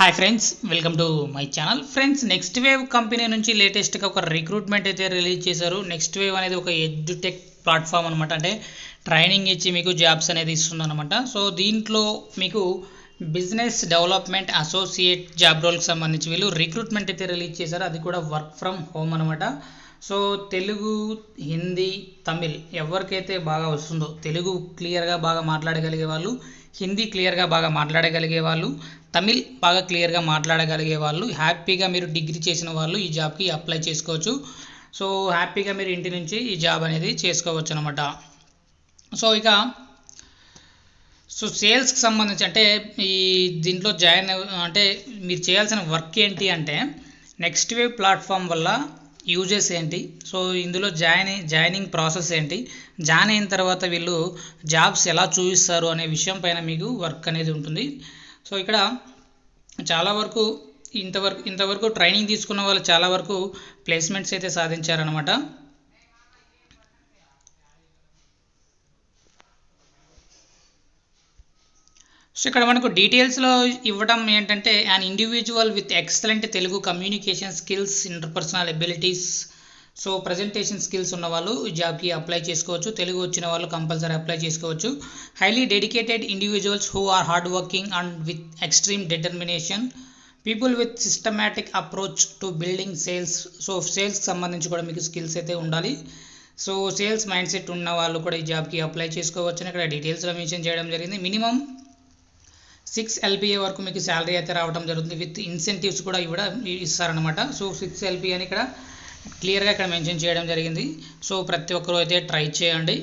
Hi friends, welcome to my channel. Friends, next wave company నుంచి లేటెస్ట్గా ఒక recruitment అయితే రిలీజ్ చేశారు. నెక్స్ట్ వేవ్ అనేది ఒక ఎడ్యుటెక్ ప్లాట్ఫామ్ అనమాట. అంటే ట్రైనింగ్ ఇచ్చి మీకు జాబ్స్ అనేది ఇస్తుంది అనమాట. సో దీంట్లో మీకు బిజినెస్ డెవలప్మెంట్ అసోసియేట్ జాబ్ రోల్కి సంబంధించి వీళ్ళు రిక్రూట్మెంట్ అయితే రిలీజ్ చేశారు. అది కూడా వర్క్ ఫ్రమ్ హోమ్ అనమాట. సో తెలుగు, హిందీ, తమిళ్ ఎవరికైతే బాగా వస్తుందో, తెలుగు క్లియర్గా బాగా మాట్లాడగలిగే వాళ్ళు, హిందీ క్లియర్గా బాగా మాట్లాడగలిగే వాళ్ళు, తమిళ్ బాగా క్లియర్గా మాట్లాడగలిగే వాళ్ళు, హ్యాపీగా మీరు డిగ్రీ చేసిన వాళ్ళు ఈ జాబ్కి అప్లై చేసుకోవచ్చు. సో హ్యాపీగా మీరు ఇంటి నుంచి ఈ జాబ్ అనేది చేసుకోవచ్చు అనమాట. సో సేల్స్కి సంబంధించి అంటే ఈ దీంట్లో అంటే మీరు చేయాల్సిన వర్క్ ఏంటి అంటే, నెక్స్ట్ వేవ్ ప్లాట్ఫామ్ వల్ల యూజెస్ ఏంటి, సో ఇందులో జాయినింగ్ ప్రాసెస్ ఏంటి, జాయిన్ అయిన తర్వాత వీళ్ళు జాబ్స్ ఎలా చూపిస్తారు అనే విషయం పైన మీకు వర్క్ అనేది ఉంటుంది. సో ఇక్కడ చాలా వరకు ఇంతవరకు ట్రైనింగ్ తీసుకున్న వాళ్ళు చాలా వరకు ప్లేస్మెంట్స్ అయితే సాధించారనమాట. సో ఇక్కడ మనకు డీటెయిల్స్లో ఇవ్వడం ఏంటంటే, an individual with excellent Telugu communication skills, interpersonal abilities, so presentation skills ఉన్న వాళ్ళు ఈ జాబ్కి అప్లై చేసుకోవచ్చు. తెలుగు వచ్చిన వాళ్ళు కంపల్సరీ అప్లై చేసుకోవచ్చు. Highly dedicated individuals who are hard working and with extreme determination, people with systematic approach to building sales. So సేల్స్కి సంబంధించి కూడా మీకు స్కిల్స్ అయితే ఉండాలి. సో సేల్స్ మైండ్ సెట్ ఉన్న వాళ్ళు కూడా ఈ జాబ్కి అప్లై చేసుకోవచ్చు అని ఇక్కడ డీటెయిల్స్లో మెన్షన్ చేయడం జరిగింది. మినిమం 6 LPA వరకు మీకు శాలరీ అయితే రావడం జరుగుతుంది. విత్ ఇన్సెంటివ్స్ కూడా ఇస్తారనమాట. సో 6 LPA అని ఇక్కడ క్లియర్గా ఇక్కడ మెన్షన్ చేయడం జరిగింది. సో ప్రతి ఒక్కరూ అయితే ట్రై చేయండి.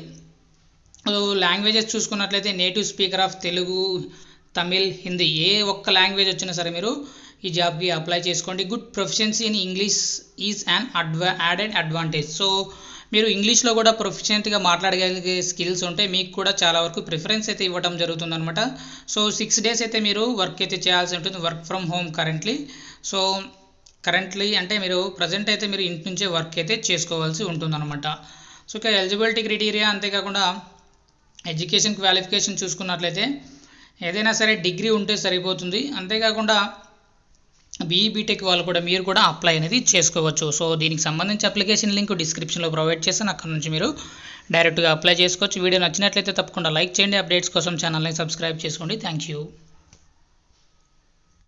లాంగ్వేజెస్ చూసుకున్నట్లయితే native speaker of Telugu, Tamil, Hindi ఏ ఒక్క లాంగ్వేజ్ వచ్చినా సరే మీరు ఈ జాబ్కి అప్లై చేసుకోండి. Good proficiency in English is an added advantage. So మీరు ఇంగ్లీష్లో కూడా ప్రొఫిషియెంట్గా మాట్లాడగలిగే స్కిల్స్ ఉంటే మీకు కూడా చాలా వరకు ప్రిఫరెన్స్ అయితే ఇవ్వడం జరుగుతుంది అనమాట. సో 6 days అయితే మీరు వర్క్ అయితే చేయాల్సి ఉంటుంది, work from home currently. So అంటే మీరు ప్రజెంట్ అయితే మీరు ఇంటి నుంచే వర్క్ అయితే చేసుకోవాల్సి ఉంటుందన్నమాట. సో ఇక ఎలిజిబిలిటీ క్రైటీరియా, అంతేకాకుండా ఎడ్యుకేషన్ క్వాలిఫికేషన్ చూసుకున్నట్లయితే ఏదైనా సరే డిగ్రీ ఉంటే సరిపోతుంది. అంతేకాకుండా బీటెక్ వాళ్ళు కూడా మీరు కూడా అప్లై అనేది చేసుకోవచ్చు. సో దీనికి సంబంధించి అప్లికేషన్ లింక్ డిస్క్రిప్షన్లో ప్రొవైడ్ చేస్తాను, అక్కడ నుంచి మీరు డైరెక్ట్గా అప్లై చేసుకోవచ్చు. వీడియో నచ్చినట్లయితే తప్పకుండా లైక్ చేయండి. అప్డేట్స్ కోసం ఛానల్ని సబ్స్క్రైబ్ చేసుకోండి. Thank you.